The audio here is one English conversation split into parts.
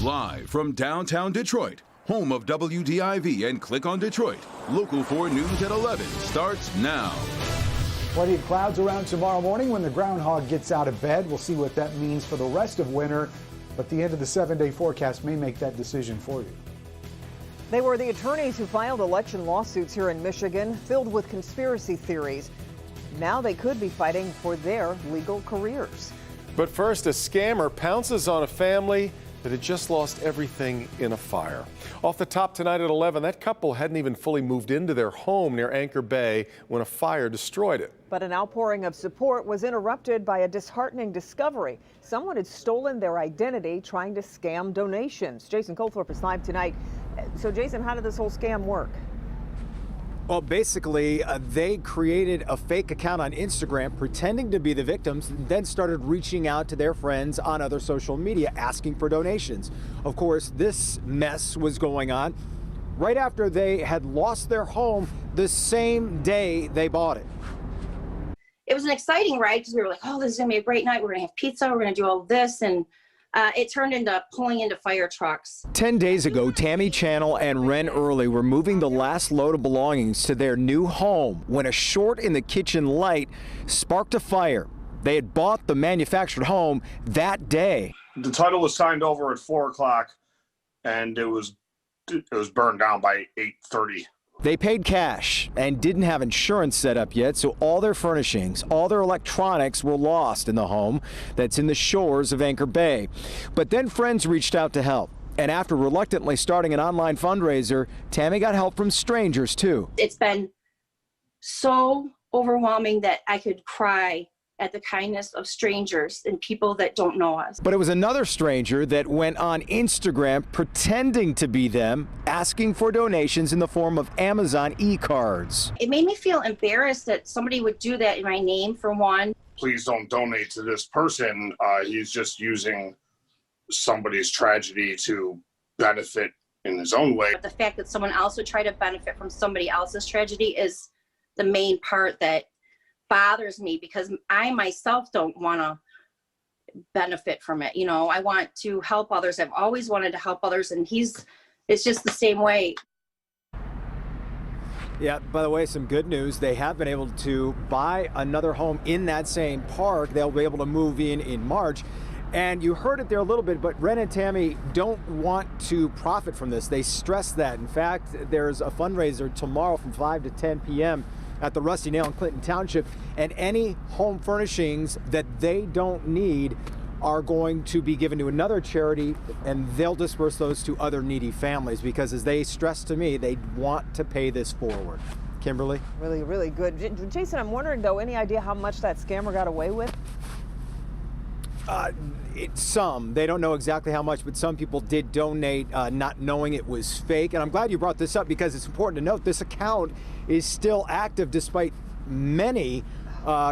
Live from downtown Detroit, home of WDIV and Click on Detroit, Local 4 News at 11 starts now. Plenty of clouds around tomorrow morning when the groundhog gets out of bed. We'll see what that means for the rest of winter, but the end of the 7-day forecast may make that decision for you. They were the attorneys who filed election lawsuits here in Michigan, filled with conspiracy theories. Now they could be fighting for their legal careers. But first, a scammer pounces on a family that had just lost everything in a fire. Off the top tonight at 11, that couple hadn't even fully moved into their home near Anchor Bay when a fire destroyed it. But an outpouring of support was interrupted by a disheartening discovery. Someone had stolen their identity trying to scam donations. Jason Colthorpe is live tonight. So Jason, how did this whole scam work? Well, basically, they created a fake account on Instagram pretending to be the victims, and then started reaching out to their friends on other social media asking for donations. Of course, this mess was going on right after they had lost their home the same day they bought it. It was an exciting ride because we were like, oh, this is going to be a great night. We're going to have pizza. We're going to do all this. And it turned into pulling into fire trucks. 10 days ago, Tammy Channel and Ren Early were moving the last load of belongings to their new home when a short in the kitchen light sparked a fire. They had bought the manufactured home that day. The title was signed over at 4 o'clock, and it was burned down by 8:30. They paid cash and didn't have insurance set up yet, so all their furnishings, all their electronics were lost in the home that's in the shores of Anchor Bay. But then friends reached out to help. And after reluctantly starting an online fundraiser, Tammy got help from strangers too. It's been so overwhelming that I could cry at the kindness of strangers and people that don't know us. But it was another stranger that went on Instagram pretending to be them, asking for donations in the form of Amazon e-cards. It made me feel embarrassed that somebody would do that in my name, for one. Please don't donate to this person. He's just using somebody's tragedy to benefit in his own way. But the fact that someone else would try to benefit from somebody else's tragedy is the main part that bothers me, because I myself don't want to benefit from it. You know, I want to help others. I've always wanted to help others, and it's just the same way. Yeah, by the way, some good news. They have been able to buy another home in that same park. They'll be able to move in March. And you heard it there a little bit, but Ren and Tammy don't want to profit from this. They stress that. In fact, there's a fundraiser tomorrow from 5 to 10 p.m. at the Rusty Nail in Clinton Township, and any home furnishings that they don't need are going to be given to another charity, and they'll disperse those to other needy families, because as they stressed to me, they want to pay this forward. Kimberly? Really, really good. Jason, I'm wondering though, any idea how much that scammer got away with? Some. They don't know exactly how much, but some people did donate not knowing it was fake. And I'm glad you brought this up, because it's important to note this account is still active despite many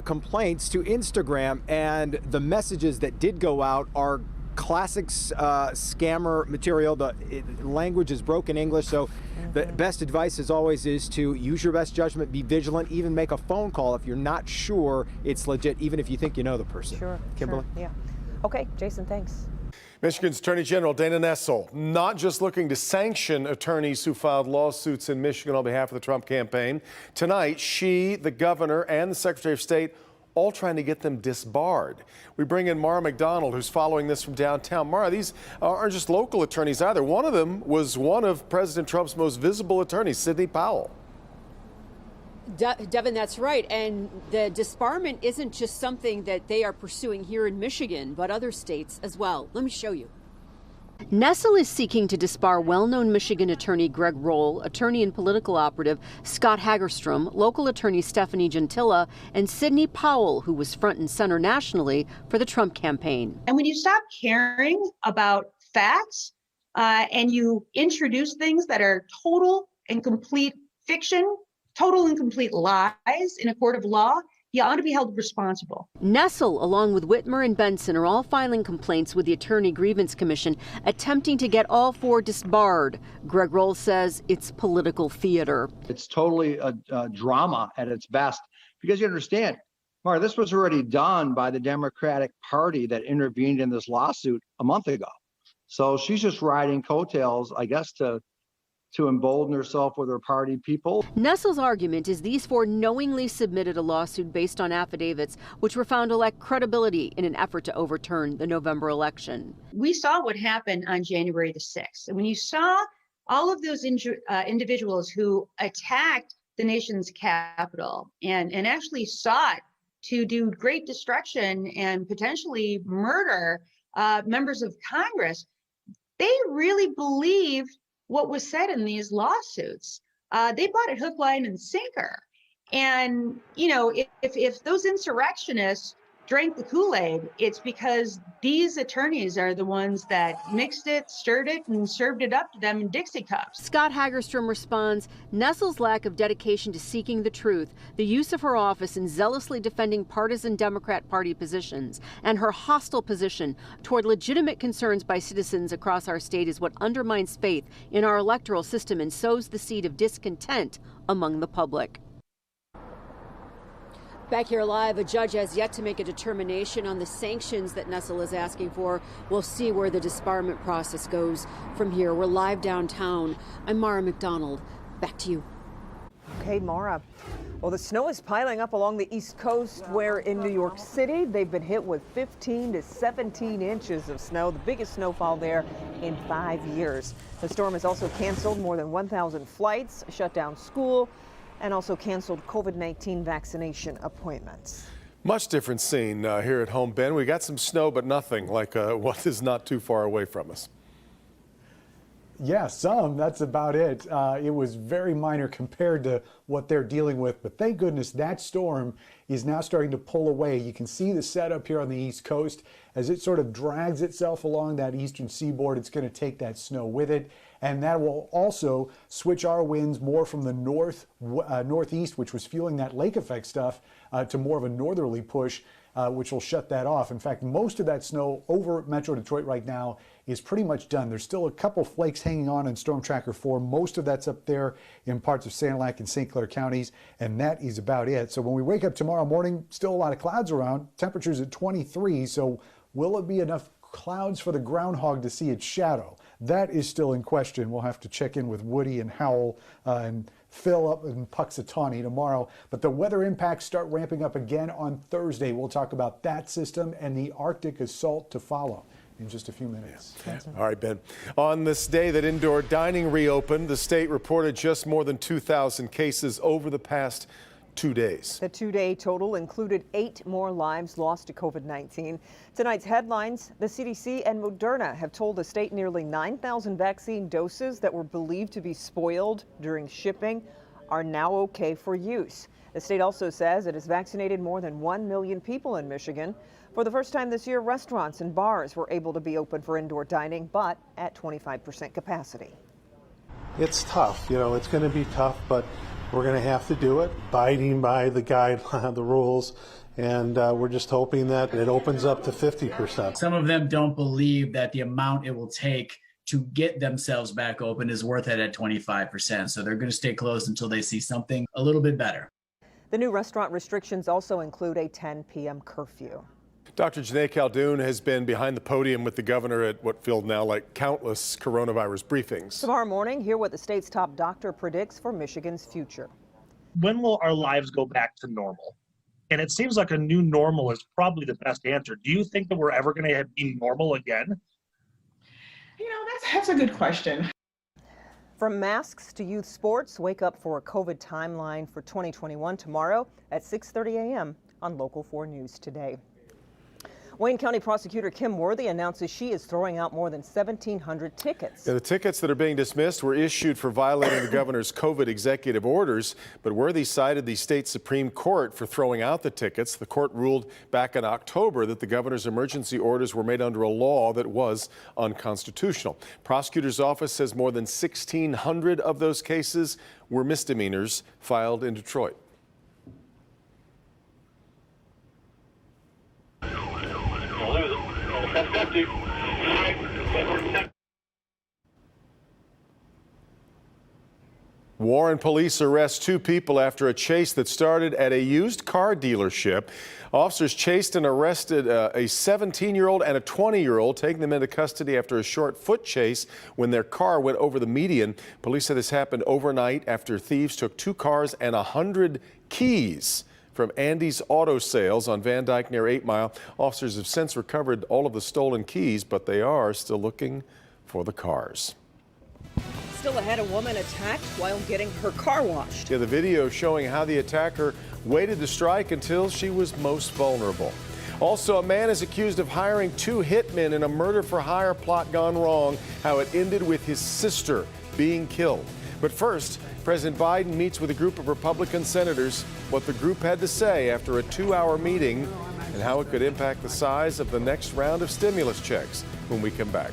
complaints to Instagram, and the messages that did go out are classic scammer material. The language is broken English, so the best advice as always is to use your best judgment, be vigilant, even make a phone call if you're not sure it's legit, even if you think you know the person. Sure. Kimberly? Sure, yeah. Okay, Jason, thanks. Michigan's Attorney General Dana Nessel not just looking to sanction attorneys who filed lawsuits in Michigan on behalf of the Trump campaign. Tonight, she, the governor, and the Secretary of State all trying to get them disbarred. We bring in Mara McDonald, who's following this from downtown. Mara, these aren't just local attorneys either. One of them was one of President Trump's most visible attorneys, Sidney Powell. Devin, that's right. And the disbarment isn't just something that they are pursuing here in Michigan, but other states as well. Let me show you. Nessel is seeking to disbar well-known Michigan attorney Greg Roll, attorney and political operative Scott Hagerstrom, local attorney Stephanie Gentilla, and Sidney Powell, who was front and center nationally for the Trump campaign. And when you stop caring about facts and you introduce things that are total and complete fiction, total and complete lies in a court of law, you ought to be held responsible. Nessel, along with Whitmer and Benson, are all filing complaints with the Attorney Grievance Commission, attempting to get all four disbarred. Greg Roll says it's political theater. It's totally a drama at its best, because you understand, Mara, this was already done by the Democratic Party that intervened in this lawsuit a month ago. So she's just riding coattails, I guess, to embolden herself with her party people. Nestle's argument is these four knowingly submitted a lawsuit based on affidavits which were found to lack credibility in an effort to overturn the November election. We saw what happened on January the 6th. And when you saw all of those individuals who attacked the nation's capital and actually sought to do great destruction and potentially murder members of Congress, they really believed what was said in these lawsuits. They bought it hook, line, and sinker. And, you know, if those insurrectionists drank the Kool-Aid, it's because these attorneys are the ones that mixed it, stirred it, and served it up to them in Dixie cups. Scott Hagerstrom responds, Nestle's lack of dedication to seeking the truth, the use of her office in zealously defending partisan Democrat Party positions, and her hostile position toward legitimate concerns by citizens across our state is what undermines faith in our electoral system and sows the seed of discontent among the public. Back here live, a judge has yet to make a determination on the sanctions that Nestle is asking for. We'll see where the disbarment process goes from here. We're live downtown. I'm Mara McDonald. Back to you. Okay, Mara. Well, the snow is piling up along the East Coast, where in New York City, they've been hit with 15 to 17 inches of snow, the biggest snowfall there in 5 years. The storm has also canceled more than 1,000 flights, shut down school, and also canceled COVID-19 vaccination appointments. Much different scene here at home, Ben. We got some snow, but nothing like what is not too far away from us. Yeah, some. That's about it. It was very minor compared to what they're dealing with. But thank goodness that storm is now starting to pull away. You can see the setup here on the East Coast as it sort of drags itself along that eastern seaboard. It's going to take that snow with it. And that will also switch our winds more from the northeast, which was fueling that lake effect stuff, to more of a northerly push, which will shut that off. In fact, most of that snow over Metro Detroit right now is pretty much done. There's still a couple flakes hanging on in Storm Tracker 4. Most of that's up there in parts of Sanilac and St. Clair counties, and that is about it. So when we wake up tomorrow morning, still a lot of clouds around. Temperatures at 23, so will it be enough clouds for the groundhog to see its shadow? That is still in question. We'll have to check in with Woody and Howell and Phil up in Puxatawney tomorrow. But the weather impacts start ramping up again on Thursday. We'll talk about that system and the Arctic assault to follow in just a few minutes. Yeah. All right, Ben. On this day that indoor dining reopened, the state reported just more than 2,000 cases over the past 2 days. The 2-day total included 8 more lives lost to COVID-19. Tonight's headlines, the CDC and Moderna have told the state nearly 9,000 vaccine doses that were believed to be spoiled during shipping are now okay for use. The state also says it has vaccinated more than 1 million people in Michigan. For the first time this year, restaurants and bars were able to be open for indoor dining, but at 25% capacity. It's tough, it's going to be tough, but we're going to have to do it, abiding by the guideline, the rules, and we're just hoping that it opens up to 50%. Some of them don't believe that the amount it will take to get themselves back open is worth it at 25%. So they're going to stay closed until they see something a little bit better. The new restaurant restrictions also include a 10 p.m. curfew. Dr. Janae Caldoun has been behind the podium with the governor at what feel now like countless coronavirus briefings. Tomorrow morning, hear what the state's top doctor predicts for Michigan's future. When will our lives go back to normal? And it seems like a new normal is probably the best answer. Do you think that we're ever going to be normal again? That's a good question. From masks to youth sports, wake up for a COVID timeline for 2021 tomorrow at 6:30 a.m. on Local 4 News Today. Wayne County Prosecutor Kim Worthy announces she is throwing out more than 1,700 tickets. Yeah, the tickets that are being dismissed were issued for violating the governor's COVID executive orders, but Worthy cited the state Supreme Court for throwing out the tickets. The court ruled back in October that the governor's emergency orders were made under a law that was unconstitutional. Prosecutor's office says more than 1,600 of those cases were misdemeanors filed in Detroit. Warren police arrest 2 people after a chase that started at a used car dealership. Officers chased and arrested a 17-year-old and a 20-year-old, taking them into custody after a short foot chase when their car went over the median. Police said this happened overnight after thieves took 2 cars and 100 keys from Andy's Auto Sales on Van Dyke near 8 Mile. Officers have since recovered all of the stolen keys, but they are still looking for the cars. Still ahead, a woman attacked while getting her car washed. Yeah, the video showing how the attacker waited to strike until she was most vulnerable. Also, a man is accused of hiring 2 hitmen in a murder-for-hire plot gone wrong, how it ended with his sister being killed. But first, President Biden meets with a group of Republican senators, what the group had to say after a 2-hour meeting and how it could impact the size of the next round of stimulus checks when we come back.